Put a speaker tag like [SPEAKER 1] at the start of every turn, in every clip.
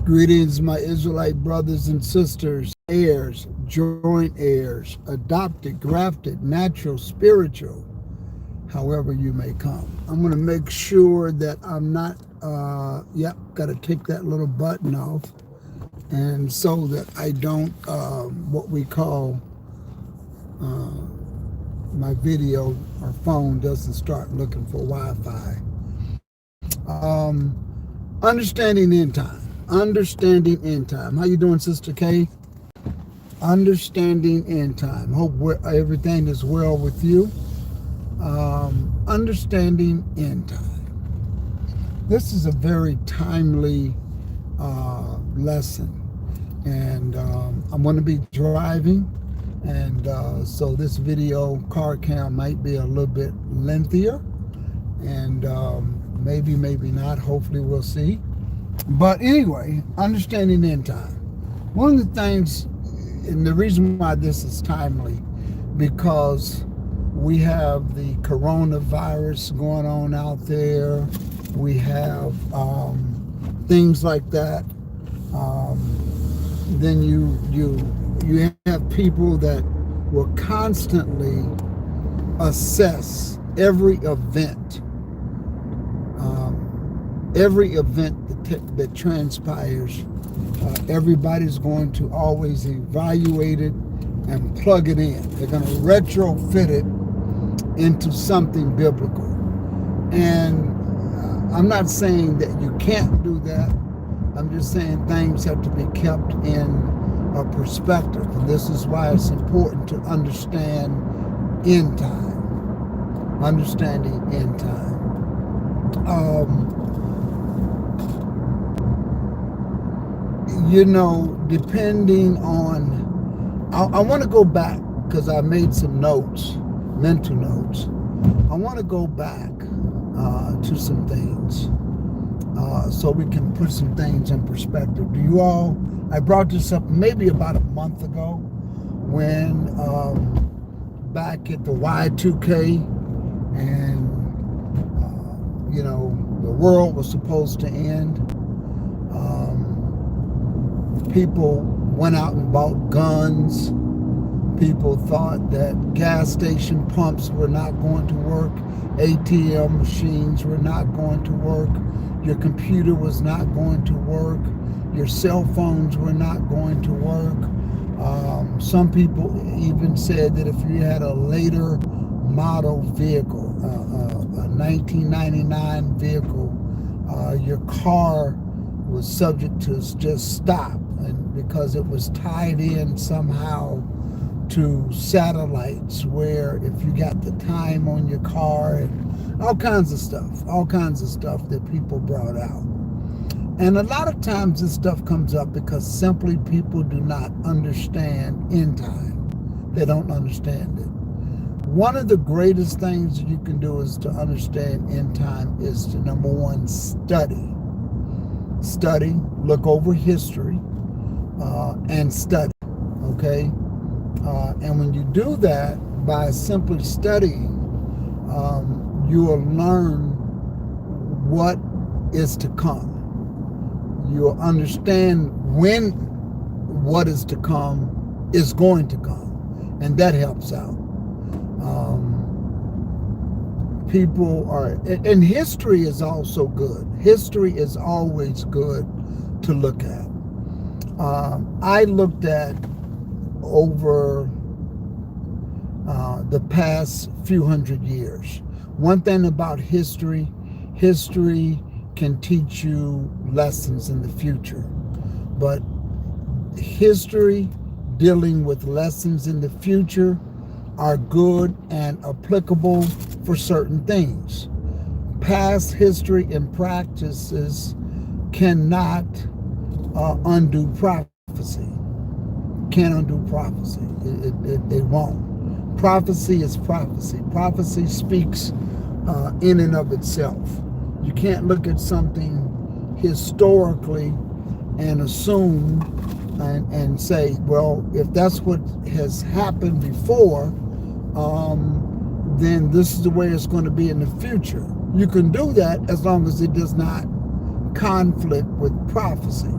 [SPEAKER 1] Greetings, my Israelite brothers and sisters, heirs, joint heirs, adopted, grafted, natural, spiritual, however you may come. I'm going to make sure that I'm not, got to take that little button off. And so that I don't, what we call, my video or phone doesn't start looking for Wi-Fi. Understanding end time. Understanding end time. How you doing, Sister Kay? Understanding end time. Hope everything is well with you. Understanding end time. This is a very timely lesson, and I'm going to be driving, and so this video car cam might be a little bit lengthier, and maybe not. Hopefully, we'll see. But anyway, understanding end time. One of the things, and the reason why this is timely, because we have the coronavirus going on out there. We have things like that. Then you have people that will constantly assess every event. Every event that transpires, everybody's going to always evaluate it and plug it in. They're going to retrofit it into something biblical. And I'm not saying that you can't do that. I'm just saying things have to be kept in a perspective. And this is why it's important to understand end time. Understanding end time. Depending on, I want to go back because I made some notes, mental notes. I want to go back to some things so we can put some things in perspective. I brought this up maybe about a month ago when back at the Y2K, and the world was supposed to end. People went out and bought guns. People thought that gas station pumps were not going to work. ATM machines were not going to work. Your computer was not going to work. Your cell phones were not going to work. Some people even said that if you had a later model vehicle, a 1999 vehicle, your car was subject to just stop, and because it was tied in somehow to satellites, where if you got the time on your car, and all kinds of stuff that people brought out. And a lot of times this stuff comes up because simply people do not understand end time. They don't understand it. One of the greatest things you can do is to understand end time is to, number one, study, look over history, and study, okay? And when you do that, by simply studying, you will learn what is to come. You'll understand when what is to come is going to come, and that helps out. And history is also good. History is always good to look at. I looked at over the past few hundred years. One thing about history can teach you lessons in the future. But history dealing with lessons in the future are good and applicable for certain things. Past history and practices cannot undo prophecy. Can't undo prophecy. It won't. Prophecy is prophecy. Prophecy speaks in and of itself. You can't look at something historically and assume and say, well, if that's what has happened before, then this is the way it's going to be in the future. You can do that as long as it does not conflict with prophecy.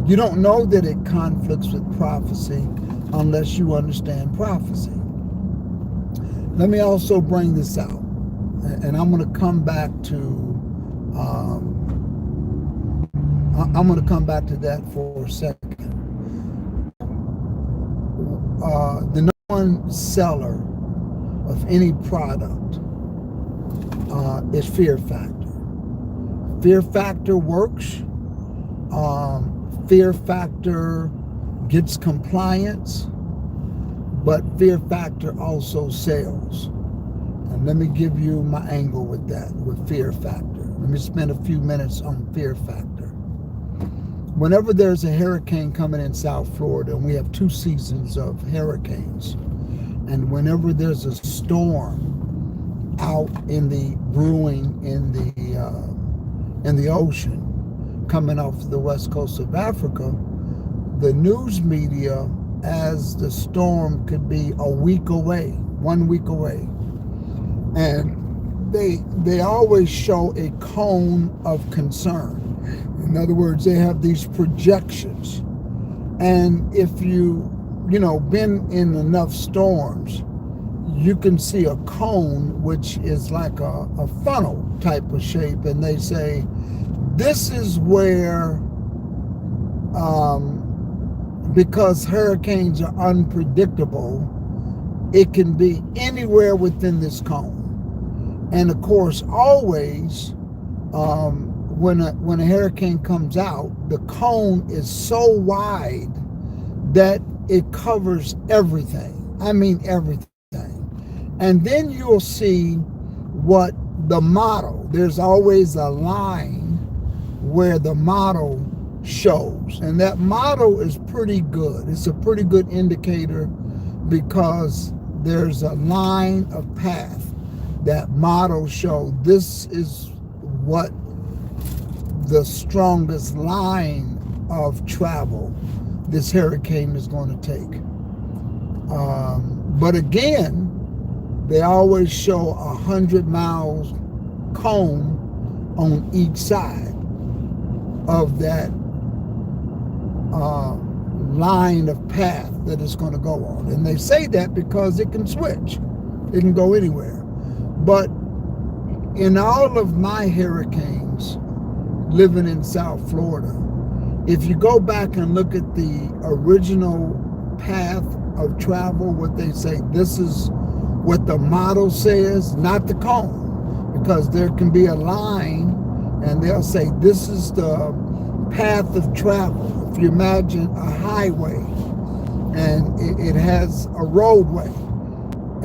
[SPEAKER 1] You don't know that it conflicts with prophecy unless you understand prophecy. Let me also bring this out, and I'm going to come back to that for a second. The number one seller of any product is fear factor. Fear factor works. Fear factor gets compliance, but fear factor also sells. And let me give you my angle with that, with fear factor. Let me spend a few minutes on fear factor. Whenever there's a hurricane coming in South Florida, and we have 2 seasons of hurricanes, and whenever there's a storm out in the brewing in the ocean coming off the west coast of Africa, the news media, as the storm could be a week away, 1 week away, and they always show a cone of concern. In other words, they have these projections, and if you been in enough storms, you can see a cone, which is like a funnel type of shape, and they say this is where, because hurricanes are unpredictable, it can be anywhere within this cone. And of course, always, when a hurricane comes out, the cone is so wide that it covers everything. I mean everything. And then you'll see what the model, there's always a line where the model shows. And that model is pretty good. It's a pretty good indicator because there's a line of path that model show. This is what the strongest line of travel this hurricane is going to take. But again, they always show 100 miles cone on each side of that line of path that it's going to go on. And they say that because it can switch. It can go anywhere. But in all of my hurricanes living in South Florida, if you go back and look at the original path of travel, what they say, this is what the model says, not the cone, because there can be a line and they'll say this is the path of travel. If you imagine a highway and it has a roadway,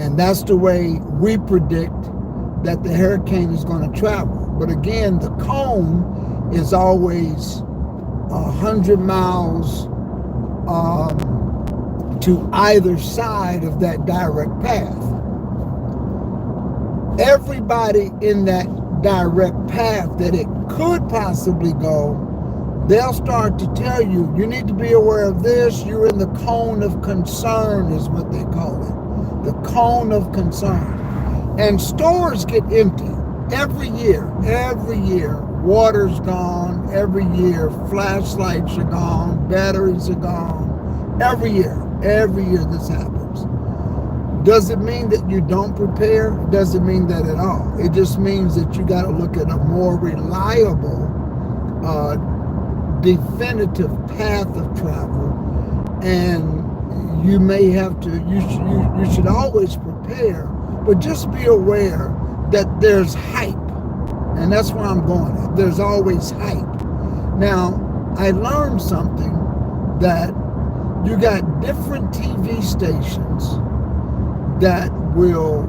[SPEAKER 1] and that's the way we predict that the hurricane is going to travel. But again, the cone is always 100 miles to either side of that direct path. Everybody in that direct path that it could possibly go, they'll start to tell you, you need to be aware of this. You're in the cone of concern is what they call it. The cone of concern. And stores get empty every year. Every year, water's gone. Every year, flashlights are gone. Batteries are gone. Every year this happens. Does it mean that you don't prepare? It doesn't mean that at all. It just means that you got to look at a more reliable, definitive path of travel, and you may have to. You should always prepare, but just be aware that there's hype, and that's where I'm going at. There's always hype. Now, I learned something that you got different TV stations that will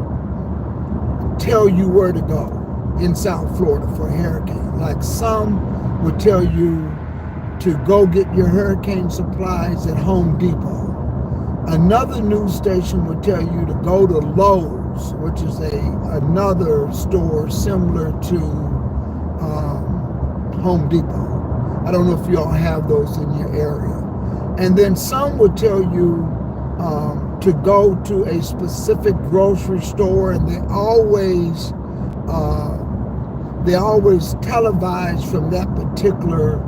[SPEAKER 1] tell you where to go in South Florida for a hurricane. Like some would tell you to go get your hurricane supplies at Home Depot. Another news station would tell you to go to Lowe's, which is another store similar to Home Depot. I don't know if you all have those in your area. And then some would tell you to go to a specific grocery store, and they always televise from that particular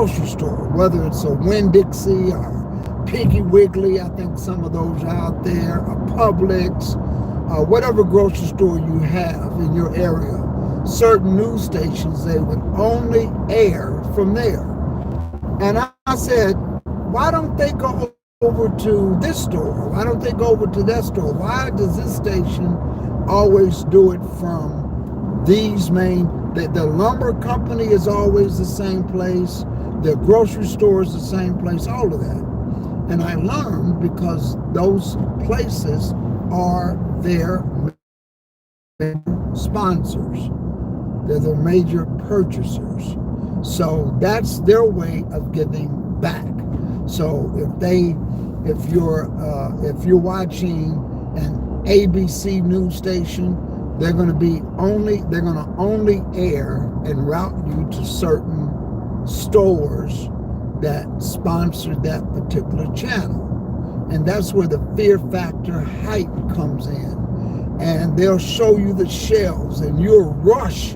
[SPEAKER 1] grocery store, whether it's a Winn-Dixie or Piggy Wiggly, I think some of those are out there, a Publix, whatever grocery store you have in your area, certain news stations, they would only air from there. And I said, why don't they go over to this store? Why don't they go over to that store? Why does this station always do it from these main? The lumber company is always the same place. The grocery store is the same place, all of that. And I learned because those places are their sponsors. They're their major purchasers. So that's their way of giving back. So if you're watching an ABC news station, they're going to only air and route you to certain stores that sponsor that particular channel. And that's where the fear factor hype comes in. And they'll show you the shelves and you'll rush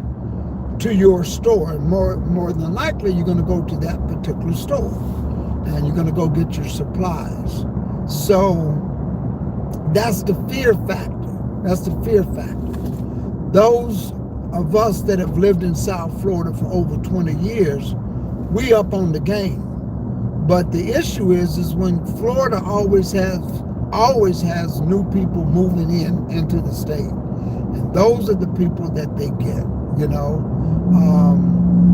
[SPEAKER 1] to your store. And more than likely, you're going to go to that particular store and you're going to go get your supplies. So that's the fear factor. That's the fear factor. Those of us that have lived in South Florida for over 20 years, we up on the game. But the issue is when Florida always has new people moving into the state. And those are the people that they get, you know.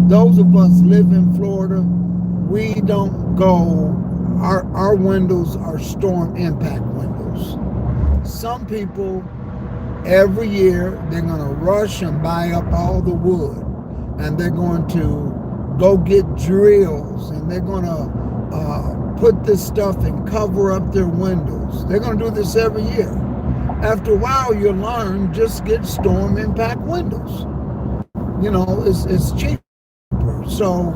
[SPEAKER 1] Those of us live in Florida, we don't go, our windows are storm impact windows. Some people, every year, they're going to rush and buy up all the wood. And they're going to go get drills. And they're going to put this stuff and cover up their windows. They're going to do this every year. After a while, you'll learn, just get storm impact windows. You know, it's cheaper. So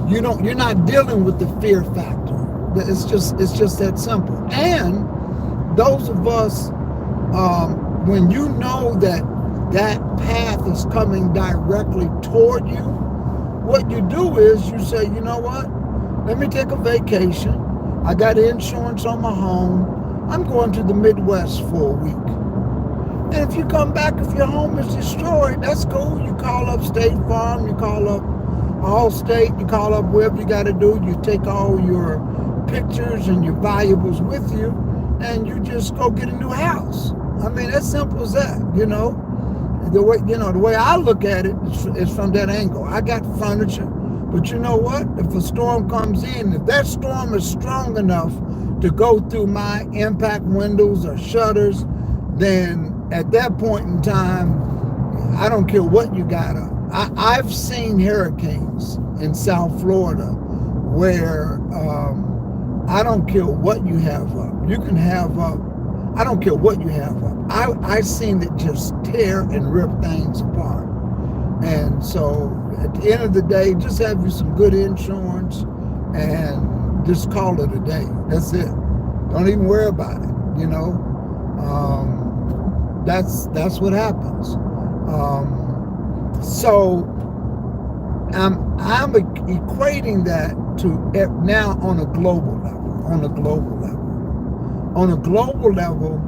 [SPEAKER 1] you're not dealing with the fear factor. It's just that simple. And those of us, when you know that path is coming directly toward you, what you do is you say, you know what? Let me take a vacation. I got insurance on my home. I'm going to the Midwest for a week. And if you come back, if your home is destroyed, that's cool. You call up State Farm, you call up Allstate, you call up wherever you got to do. You take all your pictures and your valuables with you, and you just go get a new house. I mean, as simple as that, you know. The way I look at it is from that angle. I got furniture, but you know what? If a storm comes in, if that storm is strong enough to go through my impact windows or shutters, then at that point in time, I don't care what you got up. I've seen hurricanes in South Florida where I don't care what you have up. You can have up, I don't care what you have up. I've seen it just tear and rip things apart. And so at the end of the day, just have you some good insurance and just call it a day. That's it. Don't even worry about it, you know. That's what happens. So I'm equating that to now on a global level. On a global level,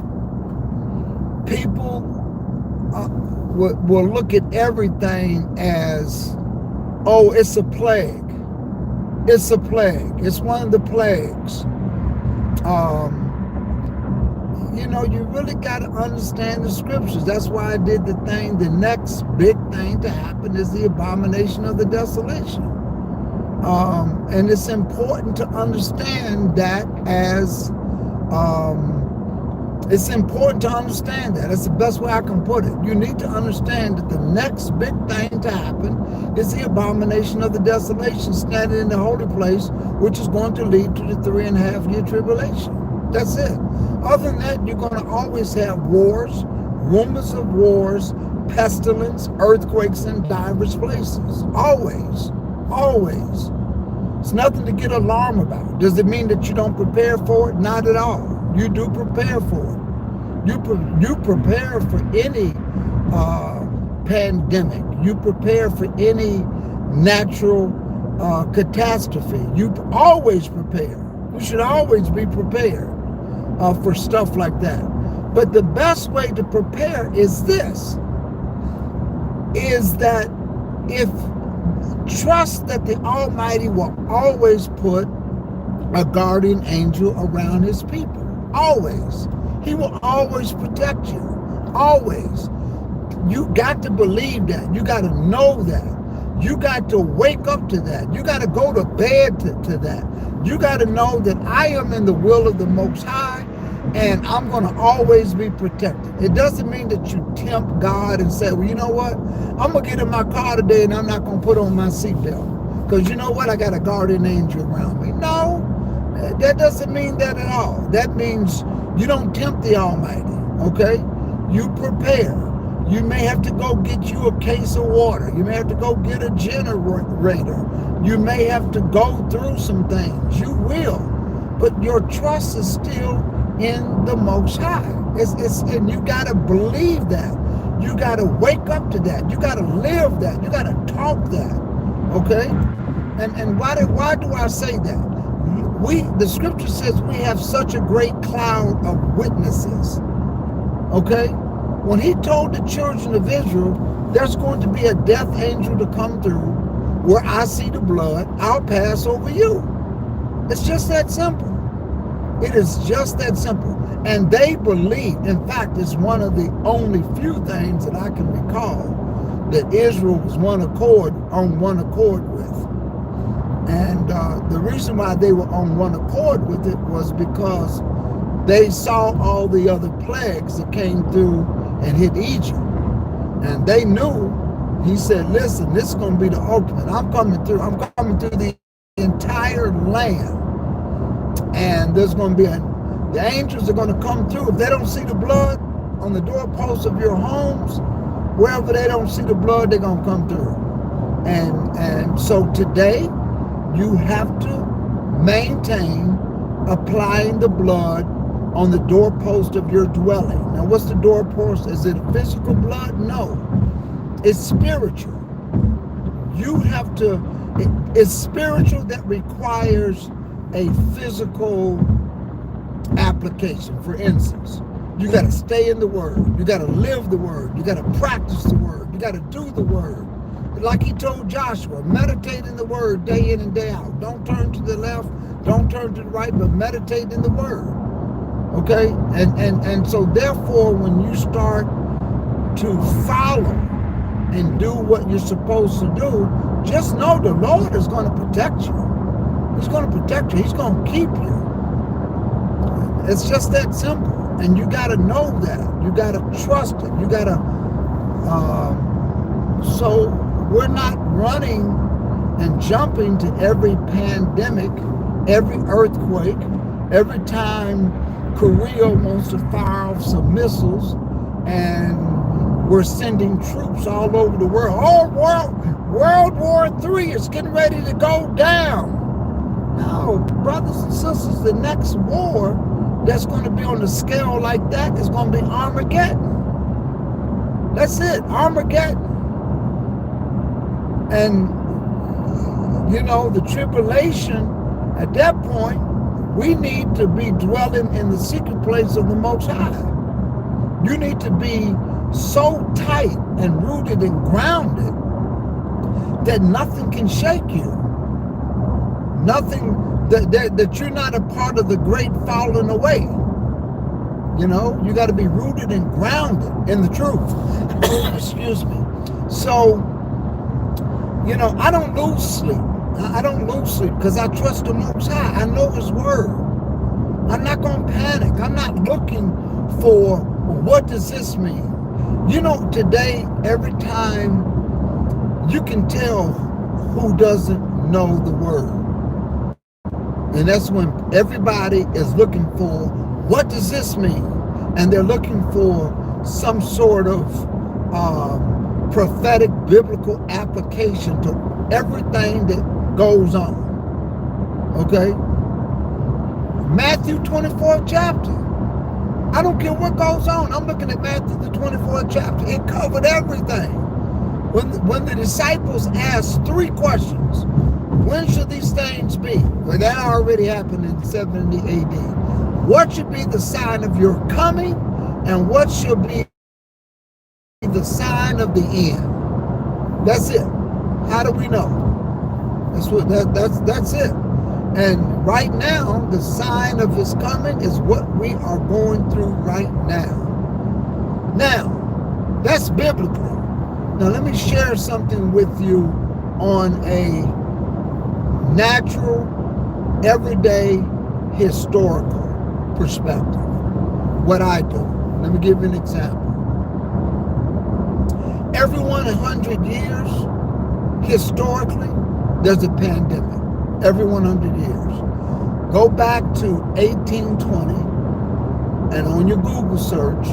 [SPEAKER 1] people will look at everything as, oh, it's a plague. It's a plague. It's one of the plagues. You know, you really got to understand the scriptures. That's why I did the thing. The next big thing to happen is the abomination of the desolation. And it's important to understand that as, it's important to understand that. That's the best way I can put it. You need to understand that the next big thing to happen is the abomination of the desolation standing in the holy place, which is going to lead to the 3.5-year tribulation. That's it. Other than that, you're going to always have wars, rumors of wars, pestilence, earthquakes in diverse places. Always. Always. It's nothing to get alarmed about. Does it mean that you don't prepare for it? Not at all. You do prepare for it. You prepare for any pandemic. You prepare for any natural catastrophe. You always prepare. You should always be prepared for stuff like that. But the best way to prepare is this, is that if trust that the Almighty will always put a guardian angel around his people. Always. He will always protect you. Always. You got to believe that. You got to know that. You got to wake up to that. You got to go to bed to that. You got to know that I am in the will of the Most High, and I'm going to always be protected. It doesn't mean that you tempt God and say, well, you know what? I'm going to get in my car today and I'm not going to put on my seatbelt because you know what? I got a guardian angel around me. No, that doesn't mean that at all. That means you don't tempt the Almighty, okay? You prepare. You may have to go get you a case of water. You may have to go get a generator. You may have to go through some things. You will. But your trust is still in the Most High. And you got to believe that. You got to wake up to that. You got to live that. You got to talk that. Okay? And why do I say that? The scripture says we have such a great cloud of witnesses. Okay? When he told the children of Israel, there's going to be a death angel to come through, where I see the blood, I'll pass over you. It's just that simple. It is just that simple. And they believed. In fact, it's one of the only few things that I can recall that Israel was on one accord with. And the reason why they were on one accord with it was because they saw all the other plagues that came through and hit Egypt. And they knew, he said, listen, this is going to be the ultimate. I'm coming through the entire land. And there's going to be the angels are going to come through. If they don't see the blood on the doorposts of your homes, wherever they don't see the blood, they're going to come through. And so today, you have to maintain applying the blood on the doorpost of your dwelling. Now, what's the doorpost? Is it physical blood? No. It's spiritual. You have to, it's spiritual that requires a physical application. For instance, you got to stay in the Word. You got to live the Word. You got to practice the Word. You got to do the Word. Like he told Joshua, meditate in the Word day in and day out. Don't turn to the left. Don't turn to the right, but meditate in the Word. Okay? And so therefore, when you start to follow and do what you're supposed to do, just know the Lord is going to protect you. He's going to protect you. He's going to keep you. It's just that simple. And you got to know that. You got to trust it. You got to, so we're not running and jumping to every pandemic, every earthquake, every time Korea wants to fire off some missiles, and we're sending troops all over the world. Oh, World War III is getting ready to go down. No, brothers and sisters, the next war that's going to be on a scale like that is going to be Armageddon. That's it, Armageddon. And, you know, the tribulation, at that point, we need to be dwelling in the secret place of the Most High. You need to be so tight and rooted and grounded that nothing can shake you. Nothing, that you're not a part of the great falling away. You know, you got to be rooted and grounded in the truth. Excuse me. So, you know, I don't lose sleep. I don't lose sleep because I trust the Most High. I know His Word. I'm not going to panic. I'm not looking for, what does this mean? You know, today, every time, you can tell who doesn't know the Word. And that's when everybody is looking for, what does this mean? And they're looking for some sort of prophetic biblical application to everything that goes on. Okay? Matthew 24th chapter. I don't care what goes on. I'm looking at Matthew the 24th chapter. It covered everything. When the disciples asked three questions. When should these things be? Well, that already happened in 70 AD. What should be the sign of your coming, and what should be the sign of the end? That's it. How do we know? That's it. And right now, the sign of his coming is what we are going through right now. Now, that's biblical. Now, let me share something with you on a natural, everyday, historical perspective. What I do. Let me give you an example. Every 100 years, historically, there's a pandemic. Every 100 years. Go back to 1820 and on your Google search,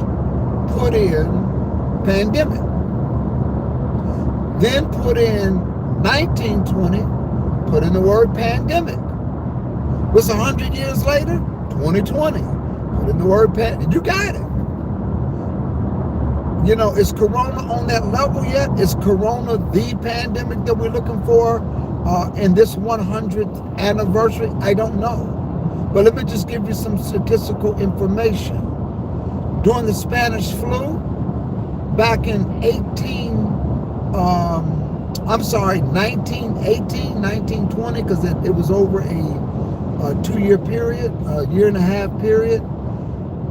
[SPEAKER 1] put in pandemic. Then put in 1920, put in the word pandemic. What's 100 years later? 2020. Put in the word pandemic. You got it. You know, is Corona on that level yet? Is Corona the pandemic that we're looking for in this 100th anniversary? I don't know. But let me just give you some statistical information. During the Spanish flu, back in 1918, 1920, because it was over a 2-year period, a year and a half period.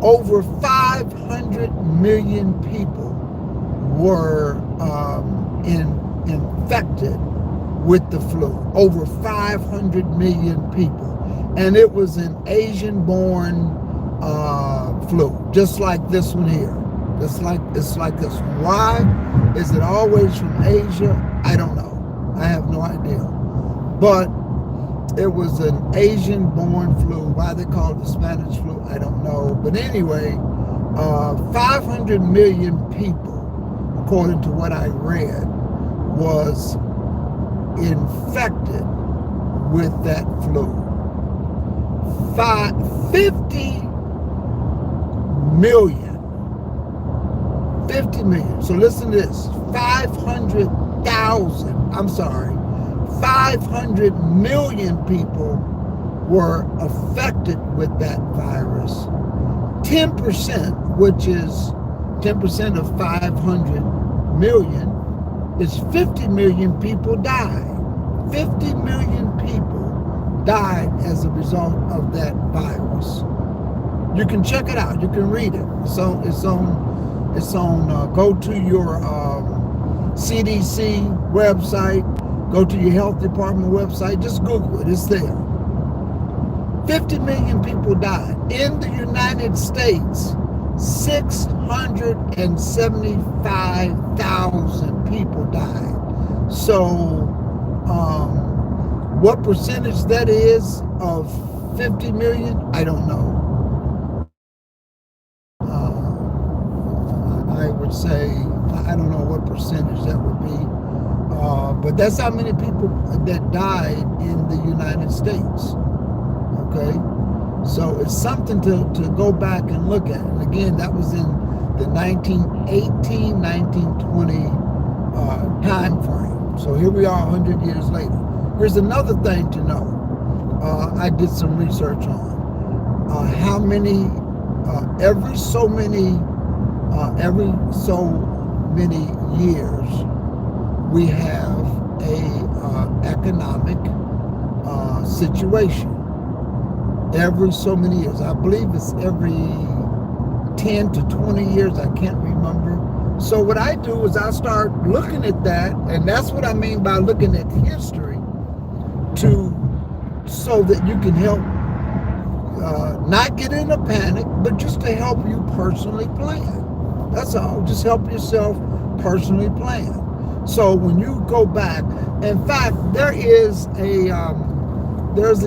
[SPEAKER 1] Over 500 million people were infected with the flu. Over 500 million people. And it was an Asian-born flu, just like this one here. It's like this one. Why is it always from Asia? I don't know. I have no idea. But it was an Asian-born flu. Why they call it the Spanish flu, I don't know. But anyway, 500 million people, according to what I read, was infected with that flu. 50 million. 50 million. So listen to this. 500 million people were affected with that virus. 10%, which is 10% of 500 million, is 50 million people died. 50 million people died as a result of that virus. You can check it out. You can read it. So it's on go to your CDC website, go to your health department website, just Google it, it's there. 50 million people died. In the United States, 675,000 people died. So what percentage that is of 50 million, I don't know. I would say, I don't know what percentage that would be. But that's how many people that died in the United States. Okay? So it's something to go back and look at. And again, that was in the 1918, 1920 time frame. So here we are 100 years later. Here's another thing to know. I did some research on how many, every so many years, we have a economic situation. Every so many years. I believe it's every 10 to 20 years. I can't remember. So what I do is I start looking at that, and that's what I mean by looking at history, so that you can help not get in a panic, but just to help you personally plan. That's all. Just help yourself personally plan. So when you go back, in fact, there's a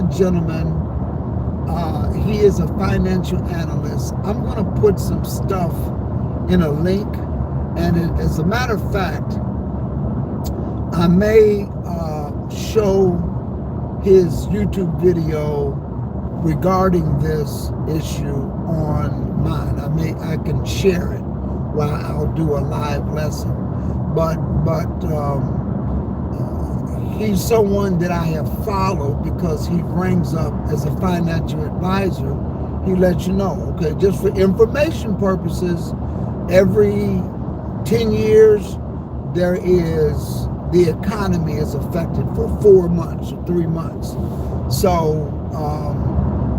[SPEAKER 1] gentleman. He is a financial analyst. I'm going to put some stuff in a link, and as a matter of fact, I may show his YouTube video regarding this issue on mine. I can share it while I'll do a live lesson. But he's someone that I have followed because he brings up as a financial advisor. He lets you know, okay, just for information purposes, every 10 years, the economy is affected for 4 months or 3 months. So,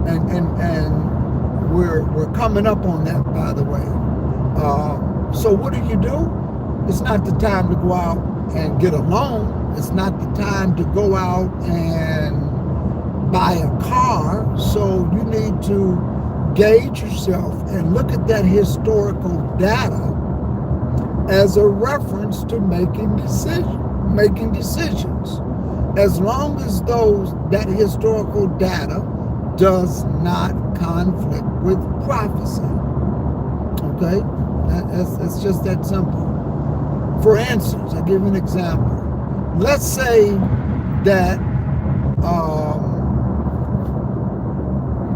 [SPEAKER 1] and we're coming up on that, by the way. So what do? It's not the time to go out and get a loan. It's not the time to go out and buy a car. So you need to gauge yourself and look at that historical data as a reference to making decisions. As long as that historical data does not conflict with prophecy. Okay? It's just that simple. For instance, I'll give you an example. Let's say that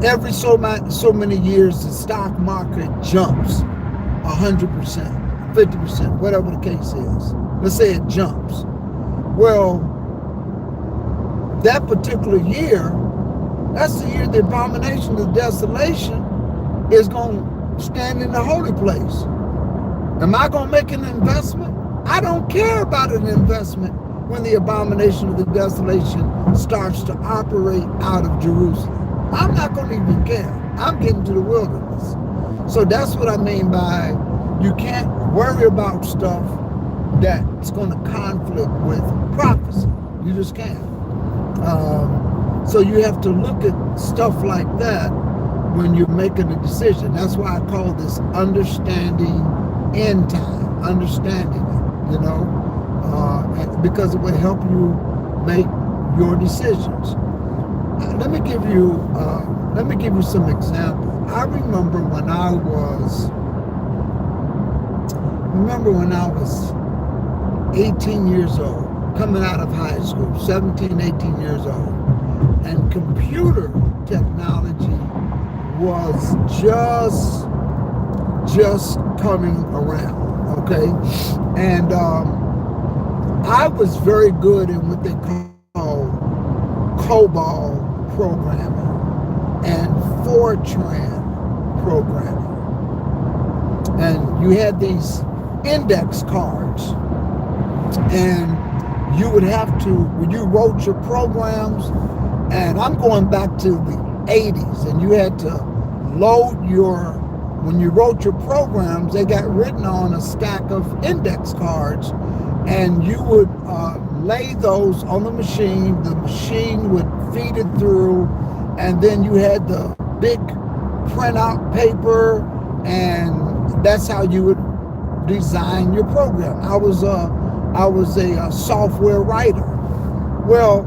[SPEAKER 1] every so many years the stock market jumps 100%, 50%, whatever the case is. Let's say it jumps. Well, that particular year, that's the year the abomination of desolation is going to stand in the holy place. Am I going to make an investment? I don't care about an investment when the abomination of the desolation starts to operate out of Jerusalem. I'm not going to even care. I'm getting to the wilderness. So that's what I mean by you can't worry about stuff that's going to conflict with prophecy. You just can't. So you have to look at stuff like that when you're making a decision. That's why I call this understanding end time, understanding it, because it will help you make your decisions. Let me give you some examples. I remember when I was 18 years old, coming out of high school, 17, 18 years old, and computer technology was just coming around, okay? And I was very good in what they call COBOL programming and Fortran programming. And you had these index cards, and you would have to, when you wrote your programs, and I'm going back to the 80s, and you had to load when you wrote your programs, they got written on a stack of index cards, and you would lay those on the machine would feed it through, and then you had the big printout paper, and that's how you would design your program. I was a software writer. Well,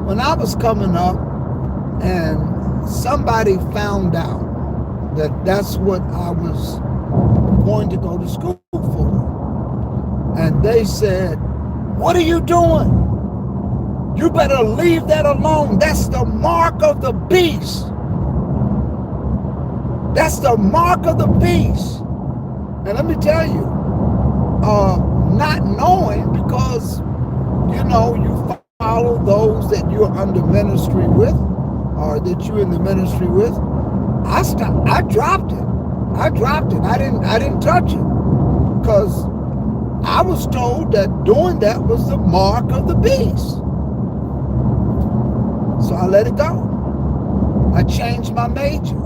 [SPEAKER 1] when I was coming up and somebody found out that that's what I was going to go to school for, and they said, "What are you doing? You better leave that alone. That's the mark of the beast. That's the mark of the beast." And let me tell you, not knowing, because you follow those that you're under ministry with, or that you're in the ministry with. I dropped it. I didn't touch it, because I was told that doing that was the mark of the beast. So I let it go. I changed my major.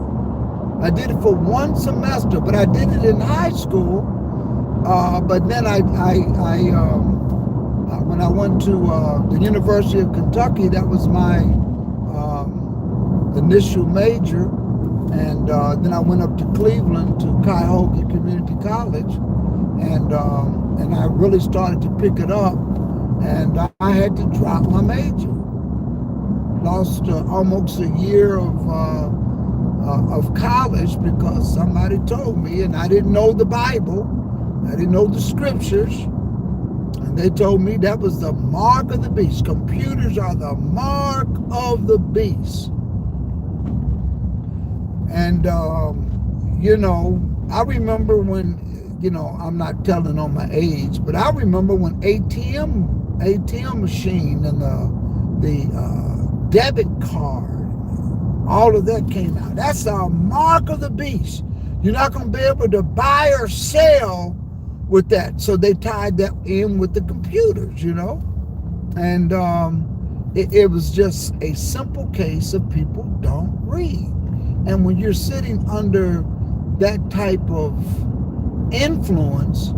[SPEAKER 1] I did it for one semester, but I did it in high school. But then when I went to the University of Kentucky, that was my initial major, and then I went up to Cleveland to Cuyahoga Community College, and I really started to pick it up, and I had to drop my major. Lost almost a year of college because somebody told me, and I didn't know the Bible, I didn't know the scriptures, and they told me that was the mark of the beast. Computers are the mark of the beast. And I remember when, I'm not telling on my age, but I remember when ATM ATM machine and the debit card, all of that came out. That's the mark of the beast. You're not going to be able to buy or sell with that. So they tied that in with the computers, And it was just a simple case of people don't read. And when you're sitting under that type of influence,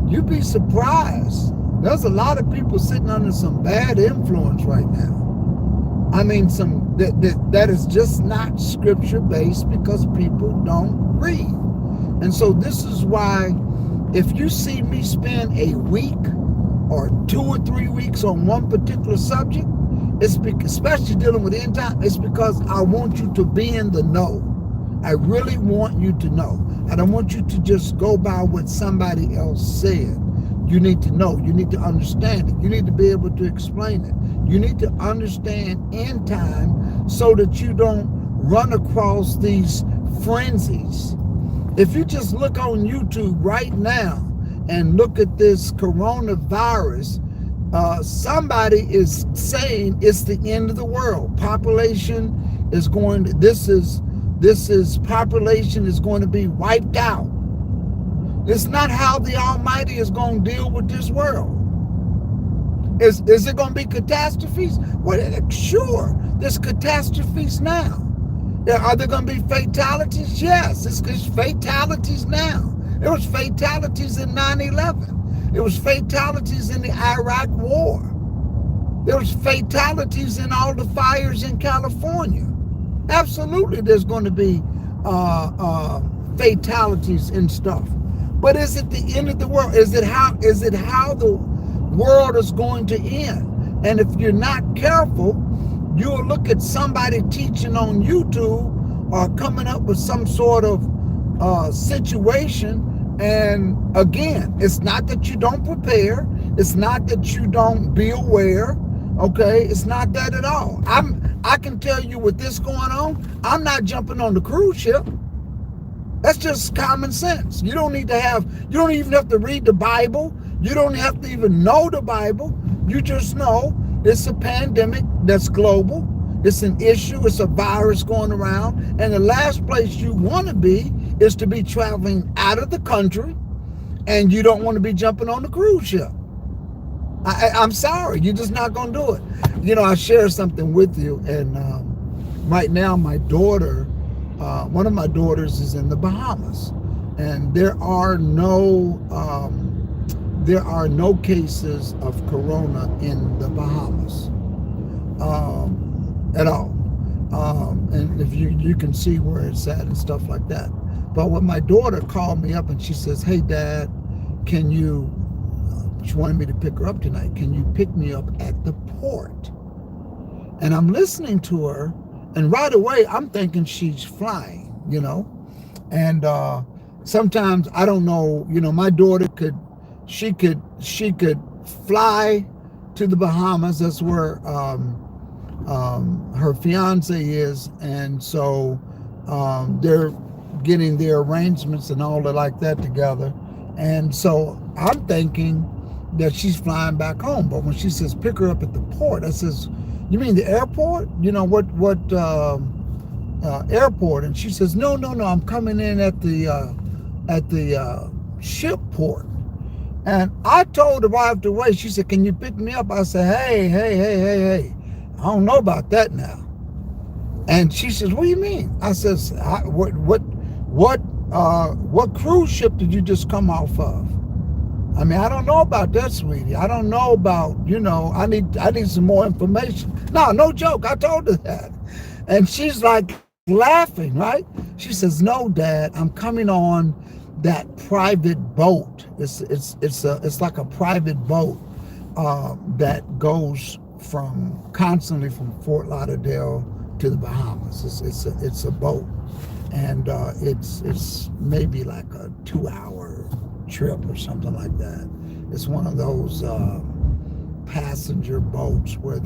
[SPEAKER 1] you'd be surprised. There's a lot of people sitting under some bad influence right now. I mean, some that is just not scripture based because people don't read. And so this is why if you see me spend a week or 2 or 3 weeks on one particular subject, it's especially dealing with end time, it's because I want you to be in the know. I really want you to know. I don't want you to just go by what somebody else said. You need to know. You need to understand it. You need to be able to explain it. You need to understand end time so that you don't run across these frenzies. If you just look on YouTube right now and look at this coronavirus, somebody is saying it's the end of the world. Population is going to, this is population is going to be wiped out. It's not how the Almighty is going to deal with this world. Is it going to be catastrophes? Well, sure, there's catastrophes now. Are there going to be fatalities? Yes, it's fatalities now. There was fatalities in 9/11. There was fatalities in the Iraq War. There was fatalities in all the fires in California. Absolutely, there's going to be fatalities and stuff. But is it the end of the world? Is it how the world is going to end? And if you're not careful, you'll look at somebody teaching on YouTube or coming up with some sort of situation. And again, it's not that you don't prepare. It's not that you don't be aware. Okay, it's not that at all. I can tell you with this going on, I'm not jumping on the cruise ship. That's just common sense. You don't even have to read the Bible. You don't have to even know the Bible. You just know it's a pandemic that's global. It's an issue. It's a virus going around. And the last place you want to be is to be traveling out of the country, and you don't want to be jumping on the cruise ship. I'm sorry, you're just not going to do it. I share something with you, and right now my daughter, one of my daughters is in the Bahamas, and there are no cases of corona in the Bahamas at all. And if you can see where it's at and stuff like that. But when my daughter called me up and she says, "Hey, Dad, she wanted me to pick her up tonight. Can you pick me up at the port?" And I'm listening to her, and right away I'm thinking she's flying, And sometimes I don't know, my daughter could fly to the Bahamas. That's where her fiance is, and so they're getting their arrangements and all that like that together. And so I'm thinking that she's flying back home. But when she says pick her up at the port, I says, "You mean the airport? What airport?" And she says, No, I'm coming in at the ship port. And I told her right away. She said, "Can you pick me up?" I said, Hey, I don't know about that now. And she says, "What do you mean?" I says, what cruise ship did you just come off of? I mean, I don't know about that, sweetie. I don't know about, I need some more information. No joke. I told her that. And she's like laughing, right? She says, "No, Dad, I'm coming on that private boat. It's like a private boat that goes constantly from Fort Lauderdale to the Bahamas. It's a boat, and it's maybe like a 2-hour trip or something like that. It's one of those passenger boats where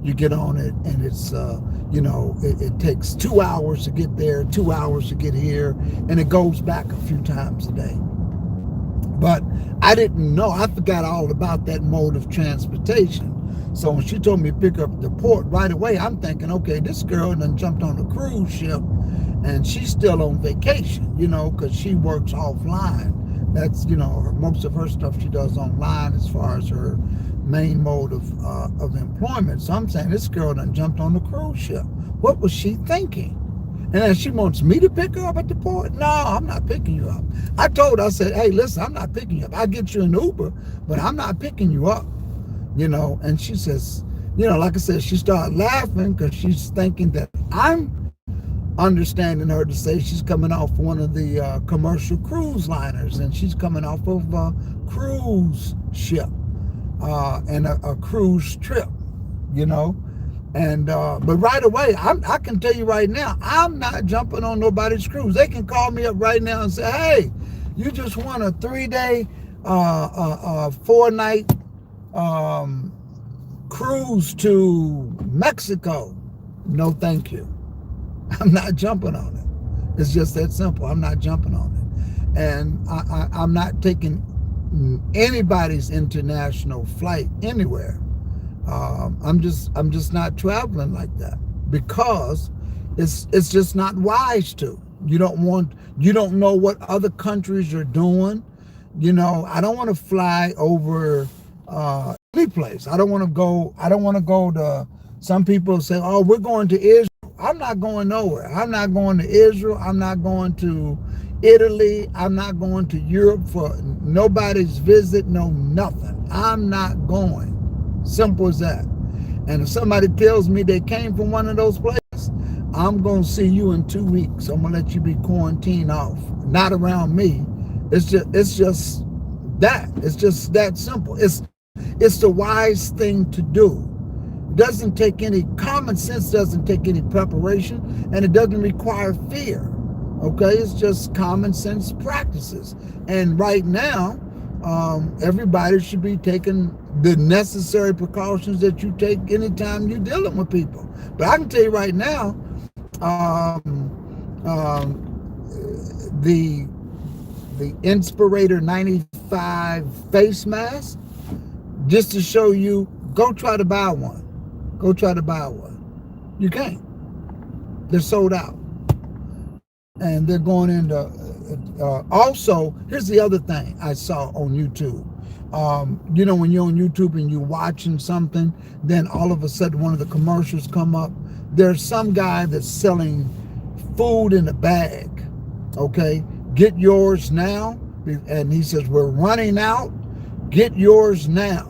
[SPEAKER 1] you get on it, and it's it takes 2 hours to get there, 2 hours to get here, and it goes back a few times a day. But I didn't know. I forgot all about that mode of transportation. So when she told me to pick up at the port right away, I'm thinking, okay, this girl done jumped on a cruise ship and she's still on vacation, because she works offline. That's, most of her stuff she does online as far as her main mode of employment. So I'm saying this girl done jumped on the cruise ship. What was she thinking? And then she wants me to pick her up at the port. No, I'm not picking you up. I said, hey, listen, I'm not picking you up. I'll get you an Uber, but I'm not picking you up. And she says, like I said, she started laughing because she's thinking that I'm understanding her to say she's coming off one of the commercial cruise liners, and she's coming off of a cruise ship and a cruise trip, you know. And but right away, I can tell you right now, I'm not jumping on nobody's cruise. They can call me up right now and say, "Hey, you just won a 3-day, 4-night cruise to Mexico." No, thank you. I'm not jumping on it. It's just that simple. I'm not jumping on it, and I'm not taking anybody's international flight anywhere. I'm just not traveling like that because it's just not wise to. You don't know what other countries are doing. I don't want to fly over any place. I don't want to go. I don't want to go to. Some people say, "Oh, we're going to Israel." I'm not going nowhere. I'm not going to Israel. I'm not going to Italy. I'm not going to Europe for nobody's visit. No, nothing. I'm not going. Simple as that. And if somebody tells me they came from one of those places, I'm going to see you in 2 weeks. I'm going to let you be quarantined off. Not around me. It's just that. It's just that simple. It's the wise thing to do. Doesn't take any common sense, doesn't take any preparation, and it doesn't require fear. Okay, it's just common sense practices. And right now, everybody should be taking the necessary precautions that you take anytime you're dealing with people. But I can tell you right now, the Inspirator 95 face mask, just to show you, go try to buy one. Go try to buy one. You can't. They're sold out. And they're going into, also, here's the other thing I saw on YouTube. When you're on YouTube and you're watching something, then all of a sudden one of the commercials come up. There's some guy that's selling food in a bag. Okay, get yours now. And he says, we're running out. Get yours now.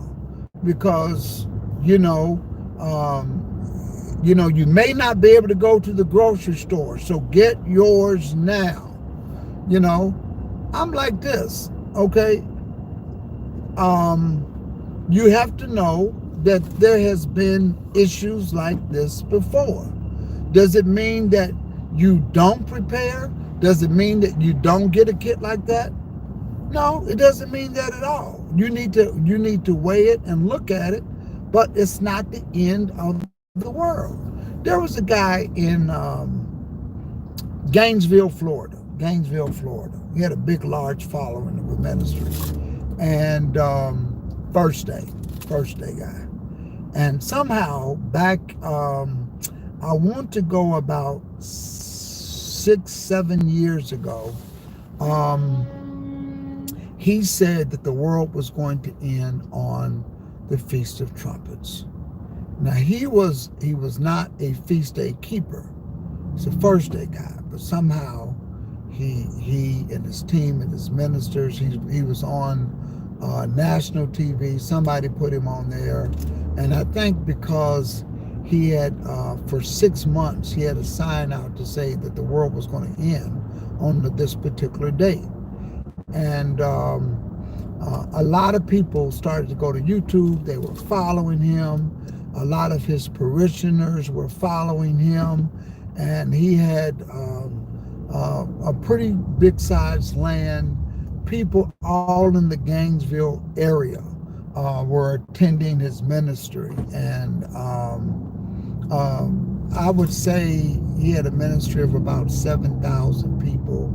[SPEAKER 1] Because, you may not be able to go to the grocery store, so get yours now. I'm like this, okay? You have to know that there has been issues like this before. Does it mean that you don't prepare? Does it mean that you don't get a kit like that? No, it doesn't mean that at all. You need to weigh it and look at it, but it's not the end of the world. There was a guy in Gainesville, Florida. He had a big, large following of the ministry, and first day guy. And somehow back, I want to go about 6-7 years ago. He said that the world was going to end on the Feast of Trumpets. Now he was not a feast day keeper. He's a first day guy, but somehow he and his team and his ministers, he was on national TV. Somebody put him on there, and I think because he had for 6 months he had a sign out to say that the world was going to end on this particular date. And a lot of people started to go to YouTube. They were following him. A lot of his parishioners were following him. And he had a pretty big sized land. People all in the Gainesville area were attending his ministry. And I would say he had a ministry of about 7,000 people.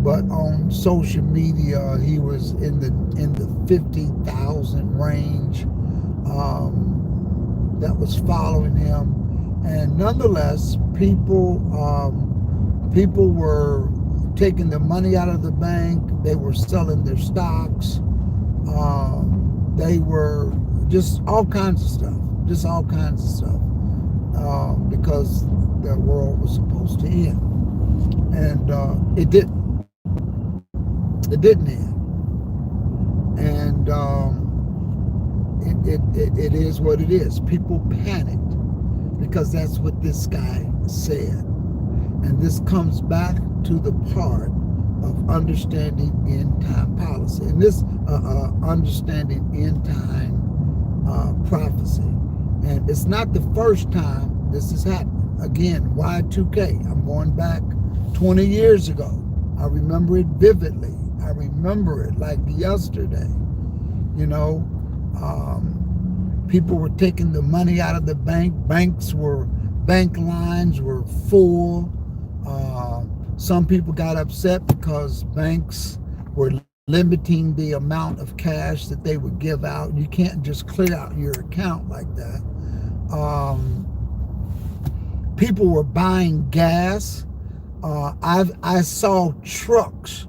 [SPEAKER 1] but on social media he was in the 50,000 range that was following him. And nonetheless, people were taking the money out of the bank. They were selling their stocks. They were just all kinds of stuff, because the world was supposed to end, and it didn't. It didn't end, and it is what it is. People panicked because that's what this guy said, and this comes back to the part of understanding end time policy, and this understanding end time prophecy. And it's not the first time this has happened. Again, Y2K. I'm going back 20 years ago. I remember it vividly. I remember it like yesterday. You know, people were taking the money out of the bank. Bank lines were full. Some people got upset because banks were limiting the amount of cash that they would give out. You can't just clear out your account like that. People were buying gas. I saw trucks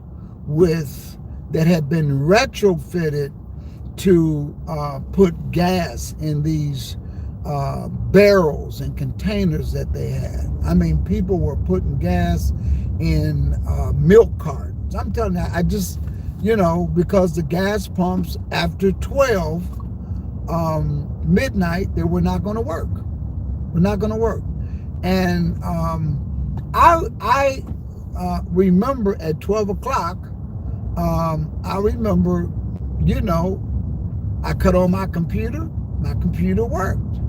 [SPEAKER 1] that had been retrofitted to put gas in these barrels and containers that they had. I mean, people were putting gas in milk cartons. I'm telling you, I just, because the gas pumps after 12 midnight, they were not going to work. And I remember at 12 o'clock, I remember, I cut on my computer worked.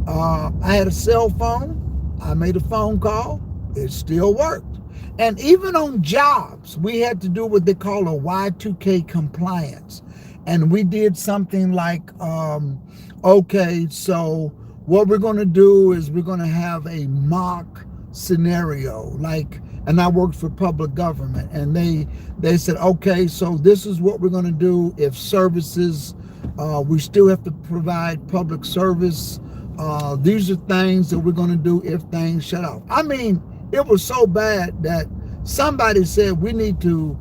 [SPEAKER 1] I had a cell phone. I made a phone call. It still worked. And even on jobs, we had to do what they call a Y2K compliance. And we did something like, okay, so what we're going to do is we're going to have a mock scenario, and I worked for public government, and they said, okay, so this is what we're going to do if services, we still have to provide public service. These are things that we're going to do if things shut off. I mean, it was so bad that somebody said we need to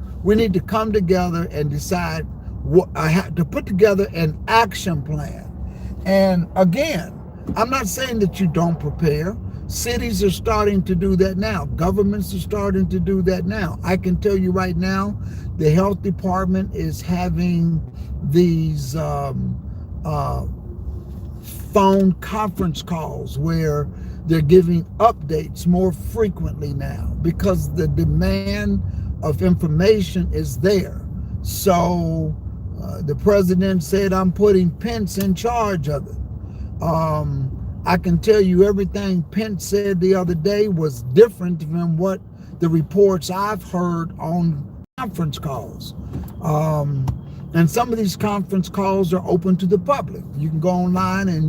[SPEAKER 1] come together and decide to put together an action plan. And again, I'm not saying that you don't prepare. Cities are starting to do that now. Governments are starting to do that now. I can tell you right now, the health department is having these phone conference calls where they're giving updates more frequently now because the demand of information is there. So the president said, I'm putting Pence in charge of it. I can tell you everything Pence said the other day was different than what the reports I've heard on conference calls. And some of these conference calls are open to the public. You can go online and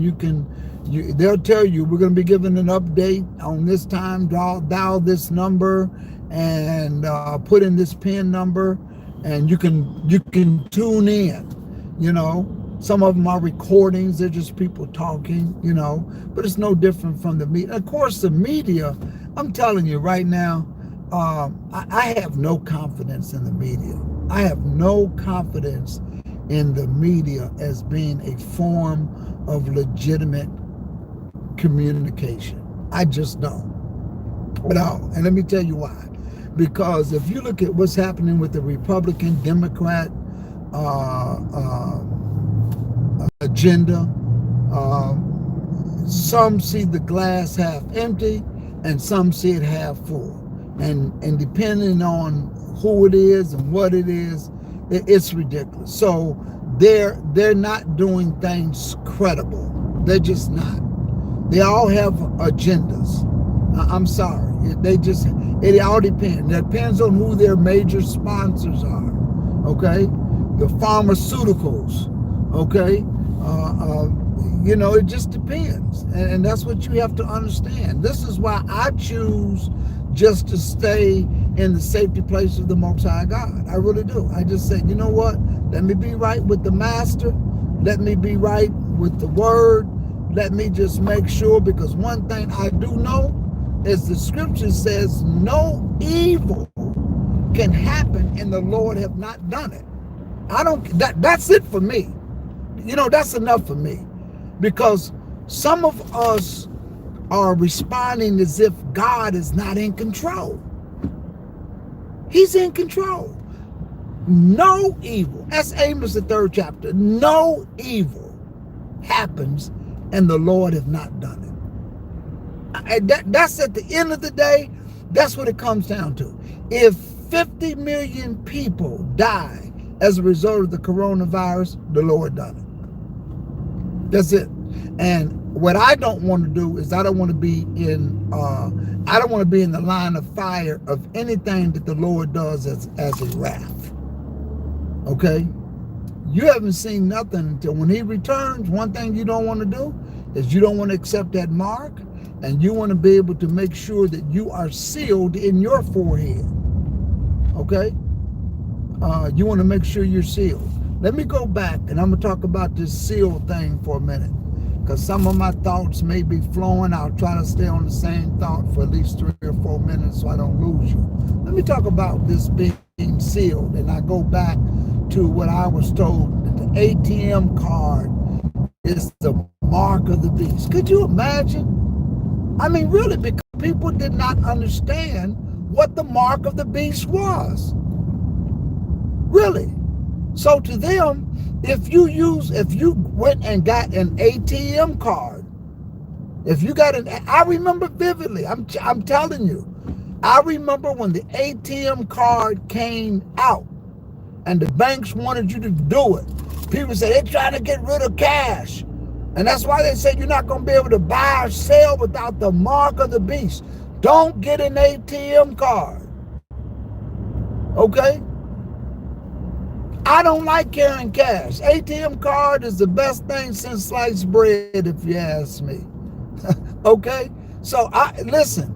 [SPEAKER 1] they'll tell you, we're going to be giving an update on this time, dial this number and put in this PIN number, and you can tune in, Some of them are recordings. They're just people talking, but it's no different from the media. Of course, the media, I'm telling you right now, I have no confidence in the media. I have no confidence in the media as being a form of legitimate communication. I just don't. And let me tell you why. Because if you look at what's happening with the Republican, Democrat agenda, some see the glass half empty and some see it half full. And depending on who it is and what it is, it's ridiculous. So they're not doing things credible. They're just not. They all have agendas. I'm sorry. It all depends. It depends on who their major sponsors are. Okay? The pharmaceuticals. Okay? It just depends. And that's what you have to understand. This is why I choose just to stay in the safety place of the Most High God. I really do. I just say, you know what? Let me be right with the Master. Let me be right with the Word. Let me just make sure, because one thing I do know is the scripture says no evil can happen and the Lord have not done it. That's it for me. That's enough for me. Because some of us are responding as if God is not in control. He's in control. No evil. That's Amos, the 3rd chapter. No evil happens and the Lord have not done it. That's at the end of the day, that's what it comes down to. If 50 million people die as a result of the coronavirus, the Lord done it. That's it. And what I don't want to do is I don't want to be in the line of fire of anything that the Lord does as a wrath. Okay? You haven't seen nothing until when he returns. One thing you don't want to do is you don't want to accept that mark, and you want to be able to make sure that you are sealed in your forehead. Okay? You want to make sure you're sealed. Let me go back, and I'm going to talk about this seal thing for a minute, because some of my thoughts may be flowing. I'll try to stay on the same thought for at least 3 or 4 minutes so I don't lose you. Let me talk about this being sealed, and I go back to what I was told, that the ATM card is the mark of the beast. Could you imagine? I mean, really, because people did not understand what the mark of the beast was. Really. So to them, if you went and got an ATM card, I remember vividly, I'm telling you, I remember when the ATM card came out and the banks wanted you to do it. People said they're trying to get rid of cash. And that's why they said you're not going to be able to buy or sell without the mark of the beast. Don't get an ATM card. Okay? I don't like carrying cash. ATM card is the best thing since sliced bread, if you ask me. Okay? So, listen.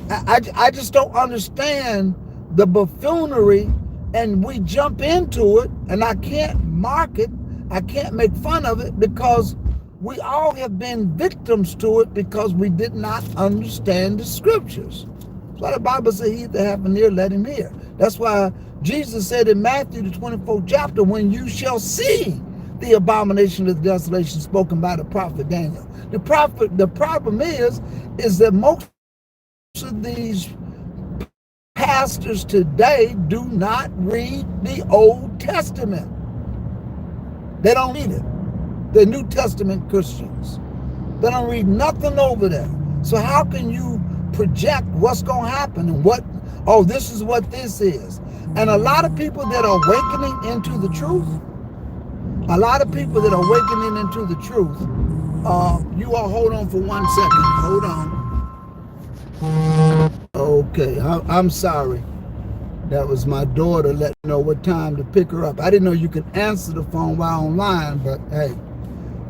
[SPEAKER 1] I just don't understand the buffoonery, and we jump into it, and I can't mock it. I can't make fun of it, because we all have been victims to it because we did not understand the scriptures. That's why the Bible says, he that hath an ear, let him hear. That's why Jesus said in Matthew, the 24th chapter, when you shall see the abomination of the desolation spoken by the prophet Daniel. The problem is that most of these pastors today do not read the Old Testament. They don't read it. They're New Testament Christians. They don't read nothing over there. So how can you project what's going to happen and this is what this is? And a lot of people that are awakening into the truth, you all hold on for 1 second. Hold on. Okay, I'm sorry. That was my daughter letting me know what time to pick her up. I didn't know you could answer the phone while online, but hey,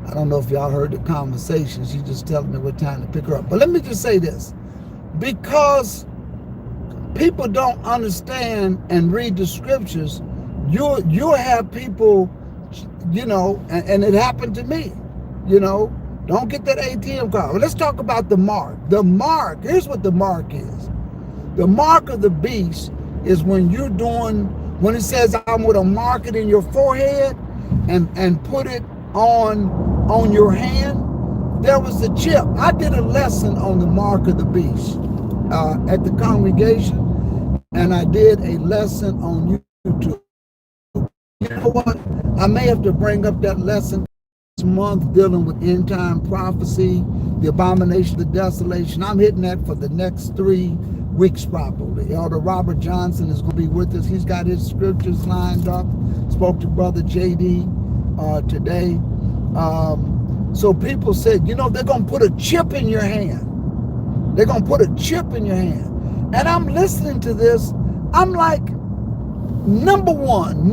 [SPEAKER 1] I don't know if y'all heard the conversation. She's just telling me what time to pick her up. But let me just say this. Because people don't understand and read the scriptures, you'll have people, and it happened to me, don't get that ATM card. Well, let's talk about the mark. The mark, here's what the mark is. The mark of the beast is when it says, I'm going to mark it in your forehead and put it on your hand. There was a chip. I did a lesson on the mark of the beast at the congregation, and I did a lesson on YouTube. You know what? I may have to bring up that lesson this month, dealing with end time prophecy, the abomination of desolation. I'm hitting that for the next 3 weeks probably. Elder Robert Johnson is going to be with us. He's got his scriptures lined up. Spoke to Brother JD today. So people said, they're going to put a chip in your hand. They're going to put a chip in your hand. And I'm listening to this. I'm like, number one,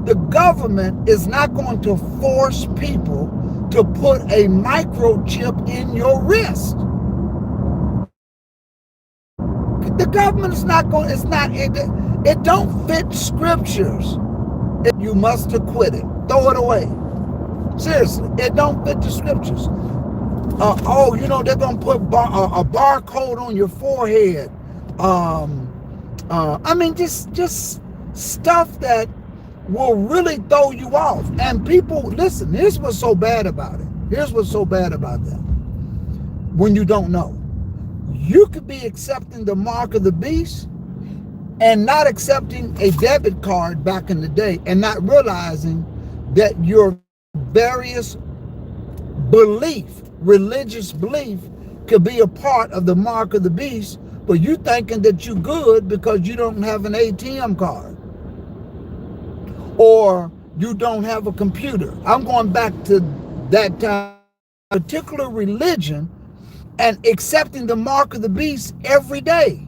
[SPEAKER 1] The government is not going to force people to put a microchip in your wrist. The government is not going, it don't fit scriptures. You must acquit it. Throw it away. Seriously, it don't fit the scriptures. They're going to put a barcode on your forehead. Just stuff that will really throw you off. And people, listen, here's what's so bad about it. Here's what's so bad about that. When you don't know. You could be accepting the mark of the beast and not accepting a debit card back in the day and not realizing that your various religious belief could be a part of the mark of the beast, but you thinking that you're good because you don't have an ATM card or you don't have a computer. I'm going back to that time, particular religion, and accepting the mark of the beast every day.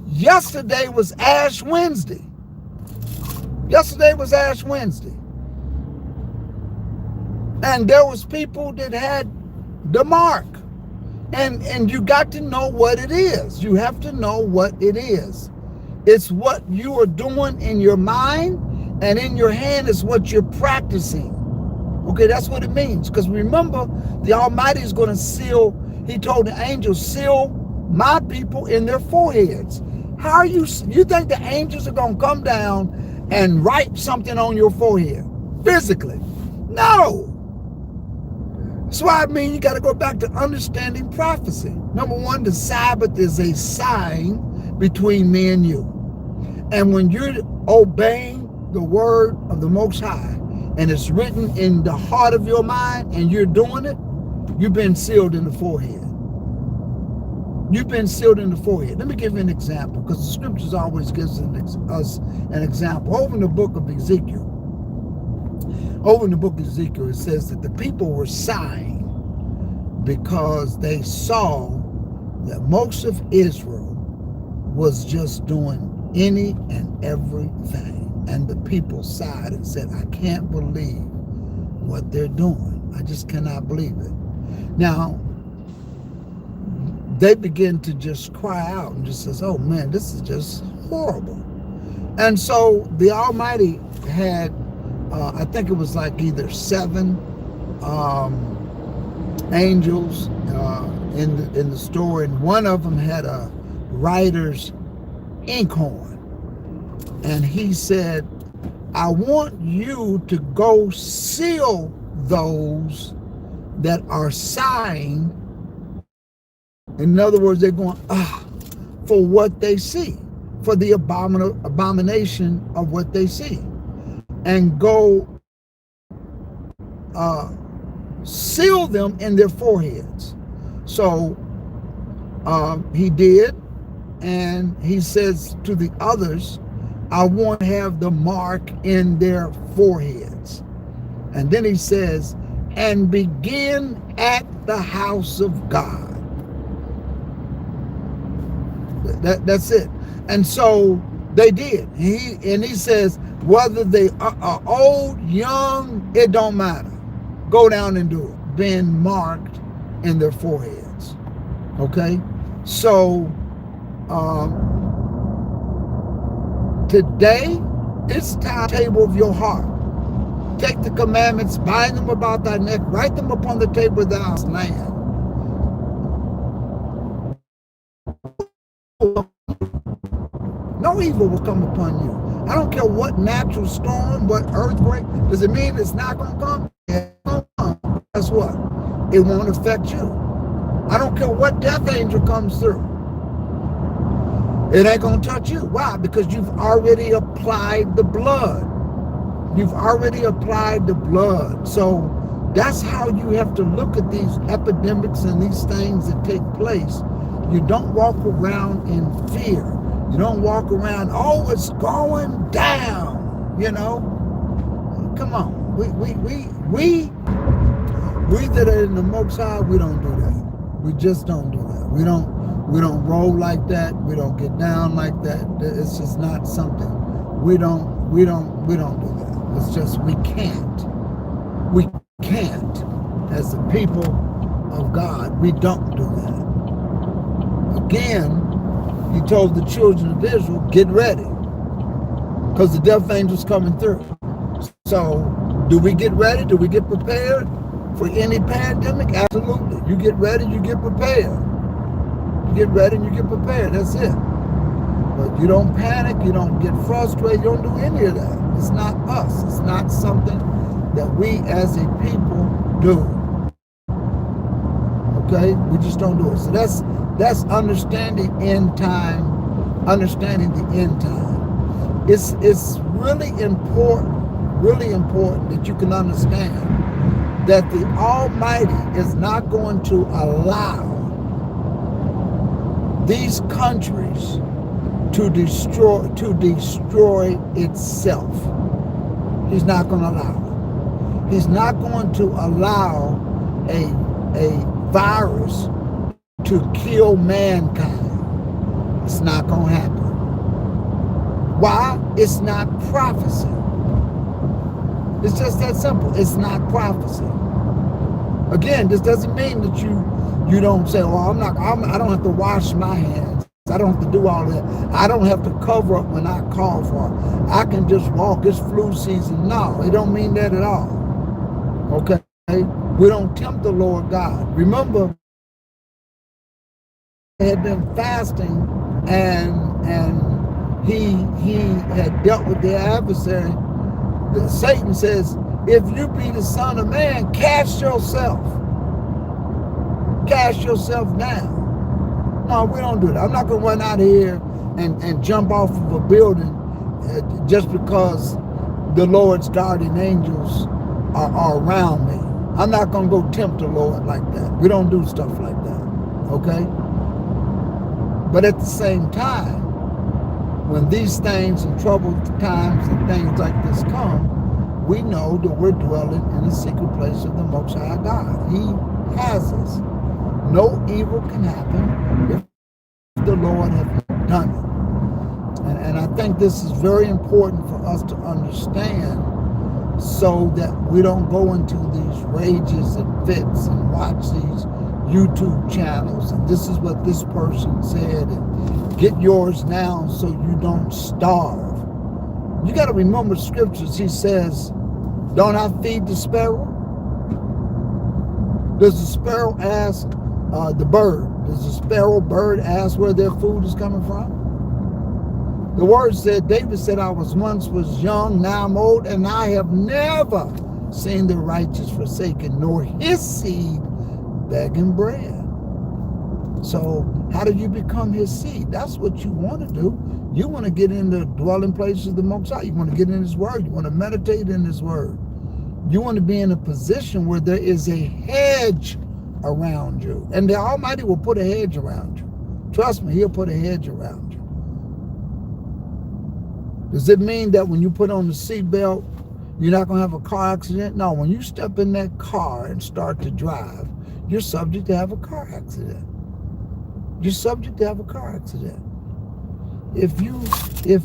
[SPEAKER 1] Yesterday was Ash Wednesday. And there was people that had the mark. And you got to know what it is. You have to know what it is. It's what you are doing in your mind, and in your hand is what you're practicing. Okay, that's what it means. Because remember, the Almighty is going to seal, he told the angels, seal my people in their foreheads. How are you think the angels are going to come down and write something on your forehead physically? No. That's why you got to go back to understanding prophecy. Number one, the Sabbath is a sign between me and you. And when you're obeying the word of the Most High, and it's written in the heart of your mind, and you're doing it, you've been sealed in the forehead. You've been sealed in the forehead. Let me give you an example, because the scriptures always gives us an example. Over in the book of Ezekiel, it says that the people were sighing because they saw that most of Israel was just doing any and everything. And the people sighed and said, I can't believe what they're doing. I just cannot believe it. Now, they begin to just cry out and just says, oh man, this is just horrible. And so the Almighty had, I think it was like either 7 angels in the story, and one of them had a writer's inkhorn. And he said, I want you to go seal those that are sighing. In other words, they're going, for what they see, for the abomination of what they see. And go seal them in their foreheads. So he did, and he says to the others, I want to have the mark in their foreheads. And then he says, and begin at the house of God. That's it. And so they did. And he says, whether they are old, young, it don't matter. Go down and do it. Being marked in their foreheads. Okay? So, today, it's time table of your heart. Take the commandments, bind them about thy neck, write them upon the table of thy land. No evil will come upon you. I don't care what natural storm, what earthquake. Does it mean it's not going to come? It's going to come. Guess what? It won't affect you. I don't care what death angel comes through. It ain't going to touch you. Why? Because you've already applied the blood. You've already applied the blood. So that's how you have to look at these epidemics and these things that take place. You don't walk around in fear. You don't walk around, oh, it's going down, you know. Come on. We that are in the Most High, we don't do that. We just don't do that. We don't roll like that. We don't get down like that. It's just not something. We don't do that. It's just we can't. We can't. As the people of God, we don't do that. Again, he told the children of Israel, get ready, because the death angel's coming through. So, do we get ready? Do we get prepared for any pandemic? Absolutely. You get ready, you get prepared. You get ready and you get prepared. That's it. But you don't panic, you don't get frustrated, you don't do any of that. It's not us. It's not something that we as a people do. Okay? We just don't do it. So that's understanding end time, understanding the end time. It's really important that you can understand that the Almighty is not going to allow these countries to destroy itself. He's not going to allow it. He's not going to allow a virus to kill mankind. It's not going to happen. Why? It's not prophecy. It's just that simple. It's not prophecy. Again, this doesn't mean that you don't say, well, I don't have to wash my hands. I don't have to do all that. I don't have to cover up when I call for it. I can just walk. It's flu season. No, it don't mean that at all. Okay? We don't tempt the Lord God. Remember, he had been fasting and he had dealt with the adversary. Satan says, if you be the Son of Man, cast yourself down. No, we don't do that. I'm not going to run out of here and jump off of a building just because the Lord's guardian angels are around me. I'm not going to go tempt the Lord like that. We don't do stuff like that. Okay? But at the same time, when these things and troubled times and things like this come, we know that we're dwelling in the secret place of the Most High God. He has us. No evil can happen if the Lord has done it. And I think this is very important for us to understand so that we don't go into these rages and fits and watch these YouTube channels. And this is what this person said. And get yours now so you don't starve. You got to remember scriptures. He says, don't I feed the sparrow? Does the sparrow ask the bird? Does the sparrow bird ask where their food is coming from? The word said, David said, I was young, now I'm old, and I have never seen the righteous forsaken, nor his seed begging bread. So how do you become his seed? That's what you want to do. You want to get in the dwelling places of the Most High. You want to get in his word. You want to meditate in his word. You want to be in a position where there is a hedge around you. And the Almighty will put a hedge around you. Trust me, he'll put a hedge around you. Does it mean that when you put on the seatbelt, you're not going to have a car accident? No, when you step in that car and start to drive, you're subject to have a car accident. You're subject to have a car accident. If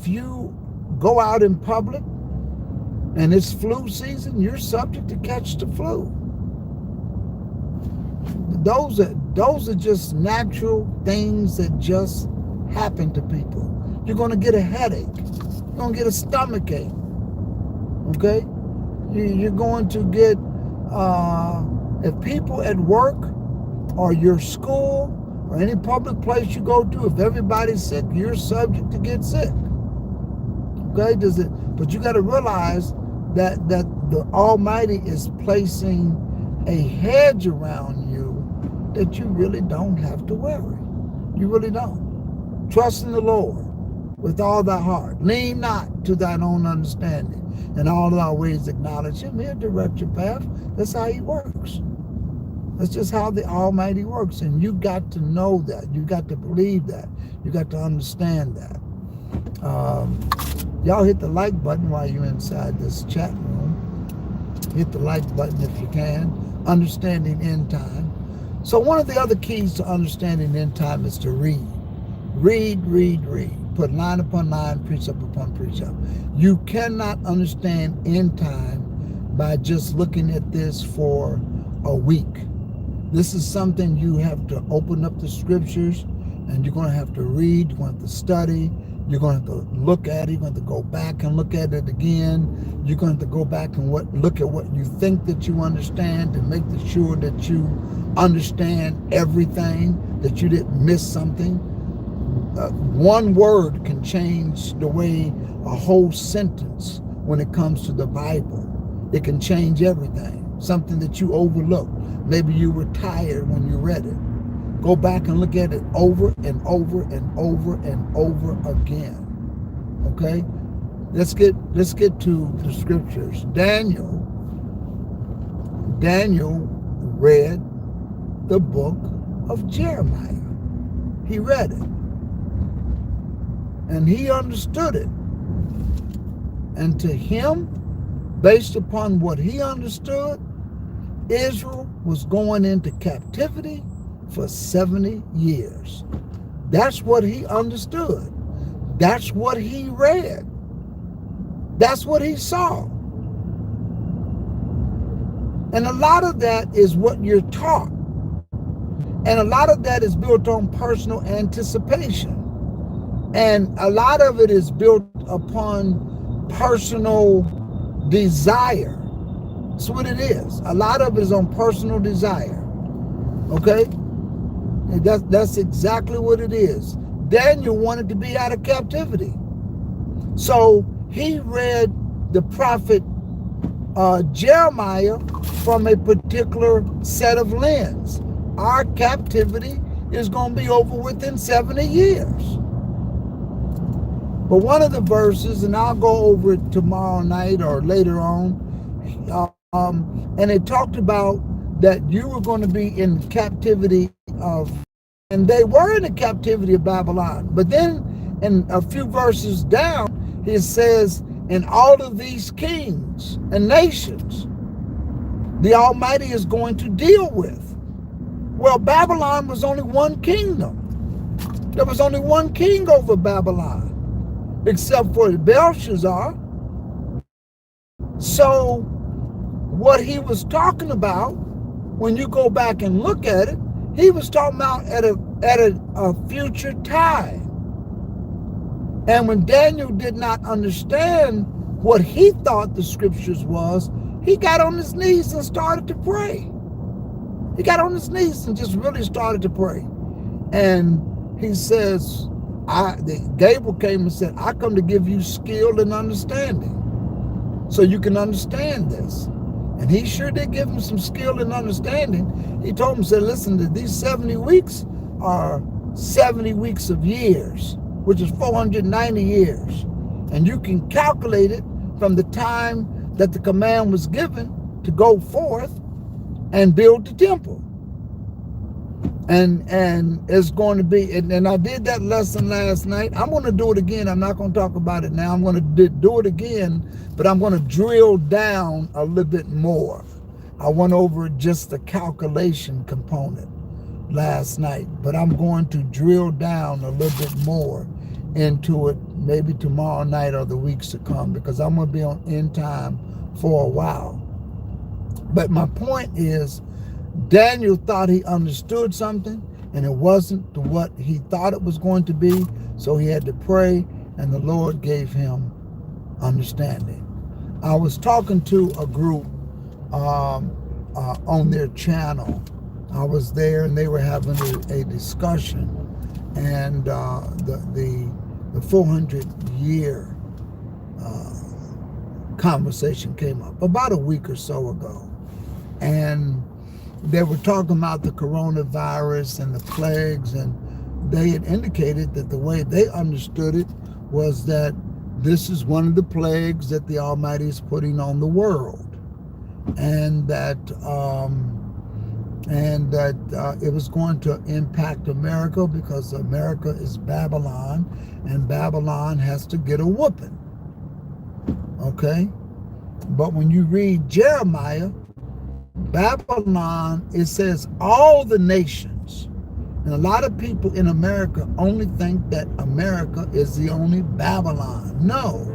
[SPEAKER 1] you go out in public and it's flu season, you're subject to catch the flu. Those are just natural things that just happen to people. You're going to get a headache. You're going to get a stomach ache. Okay? You're going to get, if people at work or your school or any public place you go to, if everybody's sick, you're subject to get sick. Okay? But you got to realize that the Almighty is placing a hedge around you that you really don't have to worry. You really don't. Trust in the Lord with all thy heart. Lean not to thine own understanding. In all thy ways acknowledge him. He'll direct your path. That's how he works. That's just how the Almighty works. And you got to know that. You got to believe that. You got to understand that. Y'all hit the like button while you're inside this chat room. Hit the like button if you can. Understanding end time. So one of the other keys to understanding end time is to read. Read, read, read. put line upon line, precept upon precept. You cannot understand end time by just looking at this for a week. This is something you have to open up the scriptures, and you're going to have to read, you're going to have to study, you're going to have to look at it, you're going to have to go back and look at it again, you're going to have to go back and look at what you think that you understand and make sure that you understand everything, that you didn't miss something. One word can change the way a whole sentence when it comes to the Bible. It can change everything. Something that you overlooked. Maybe you were tired when you read it. Go back and look at it over and over and over and over again. Okay? Let's get to the scriptures. Daniel read the book of Jeremiah. He read it. And he understood it. And to him, based upon what he understood, Israel was going into captivity for 70 years. That's what he understood. That's what he read. That's what he saw. And a lot of that is what you're taught. And a lot of that is built on personal anticipation. And a lot of it is built upon personal desire. That's what it is. A lot of it is on personal desire. Okay? And that's exactly what it is. Daniel wanted to be out of captivity. So he read the prophet Jeremiah from a particular set of lens. Our captivity is going to be over within 70 years. But one of the verses, and I'll go over it tomorrow night or later on, and it talked about that you were going to be in captivity and they were in the captivity of Babylon. But then in a few verses down, it says, and all of these kings and nations, the Almighty is going to deal with. Well, Babylon was only one kingdom. There was only one king over Babylon, except for Belshazzar. So what he was talking about, when you go back and look at it, he was talking about at a future time. And when Daniel did not understand what he thought the scriptures was, he got on his knees and started to pray. He got on his knees and just really started to pray. And he says, Gabriel came and said, I come to give you skill and understanding so you can understand this. And he sure did give him some skill and understanding. He told him, said, listen, these 70 weeks are 70 weeks of years, which is 490 years. And you can calculate it from the time that the command was given to go forth and build the temple. And it's going to be, and I did that lesson last night. I'm going to do it again. I'm not going to talk about it now. I'm going to do it again, but I'm going to drill down a little bit more. I went over just the calculation component last night, but I'm going to drill down a little bit more into it maybe tomorrow night or the weeks to come, because I'm going to be on end time for a while. But my point is, Daniel thought he understood something, and it wasn't to what he thought it was going to be, so he had to pray, and the Lord gave him understanding. I was talking to a group on their channel. I was there, and they were having a discussion, and the 400-year conversation came up about a week or so ago, and they were talking about the coronavirus and the plagues, and they had indicated that the way they understood it was that this is one of the plagues that the Almighty is putting on the world, and that it was going to impact America because America is Babylon, and Babylon has to get a whooping. Okay? But when you read Jeremiah, Babylon, it says all the nations, And a lot of people in America only think that America is the only Babylon. No.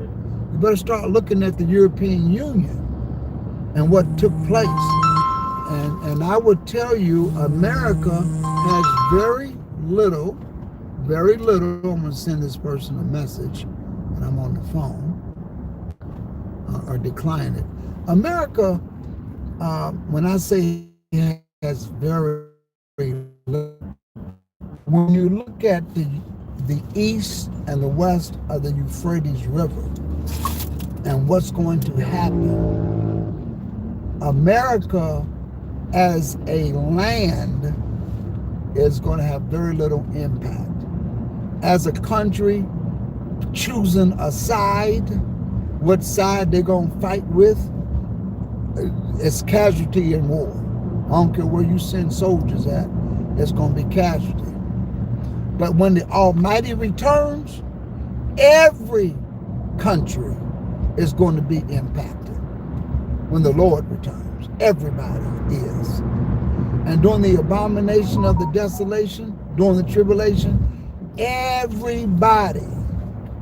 [SPEAKER 1] You better start looking at the European Union and what took place. And I would tell you, America has very little. I'm going to send this person a message, and I'm on the phone, or decline it. America, when I say has very little, when you look at the east and the west of the Euphrates River and what's going to happen, America as a land is going to have very little impact. As a country, choosing a side, what side they're going to fight with, it's casualty in war. I don't care where you send soldiers at, it's going to be casualty. But when the Almighty returns, every country is going to be impacted. When the Lord returns, everybody is. And during the abomination of the desolation, during the tribulation, everybody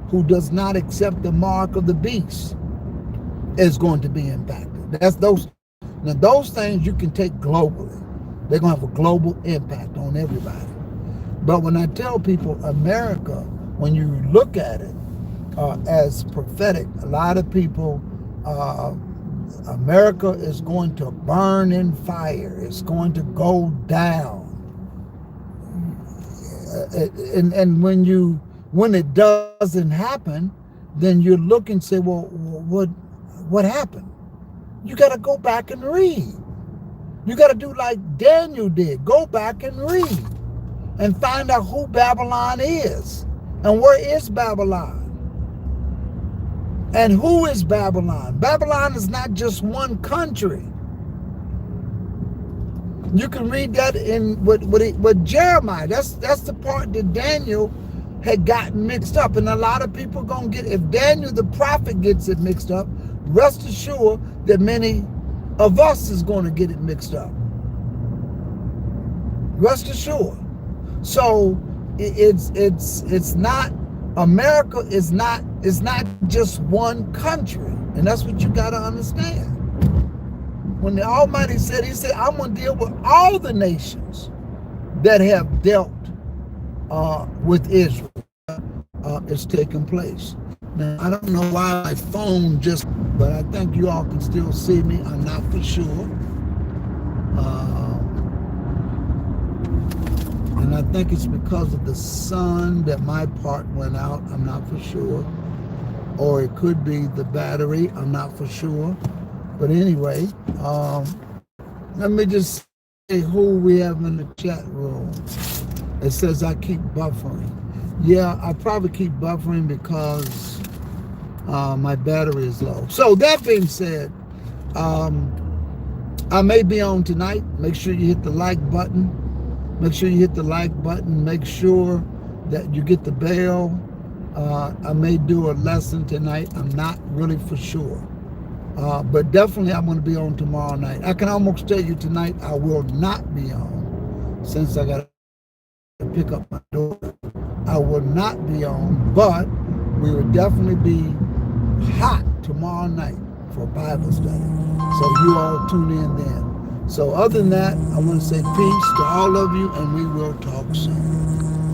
[SPEAKER 1] who does not accept the mark of the beast is going to be impacted. That's those. Now, those things you can take globally. They're going to have a global impact on everybody. But when I tell people America, when you look at it as prophetic, a lot of people, America is going to burn in fire. It's going to go down. And when it doesn't happen, then you look and say, well, what happened? You got to go back and read. You got to do like Daniel did. Go back and read and find out who Babylon is and where is Babylon and who is Babylon. Babylon is not just one country. You can read that in what Jeremiah. That's the part that Daniel had gotten mixed up, and a lot of people gonna get. If Daniel the prophet gets it mixed up, rest assured that many of us is going to get it mixed up. Rest assured. So it's not. America is not just one country, and that's what you got to understand. When the Almighty said, He said, I'm going to deal with all the nations that have dealt with Israel. It's taking place. Now, I don't know why my phone but I think you all can still see me. I'm not for sure. And I think it's because of the sun that my part went out. I'm not for sure. Or it could be the battery. I'm not for sure. But anyway, let me just say who we have in the chat room. It says I keep buffering. Yeah, I probably keep buffering because my battery is low. So that being said, I may be on tonight. Make sure you hit the like button. Make sure you hit the like button. Make sure that you get the bell. I may do a lesson tonight. I'm not really for sure. But definitely I'm going to be on tomorrow night. I can almost tell you tonight I will not be on since I got to pick up my daughter. I will not be on, but we will definitely be hot tomorrow night for Bible study. So you all tune in then. So other than that, I want to say peace to all of you, and we will talk soon.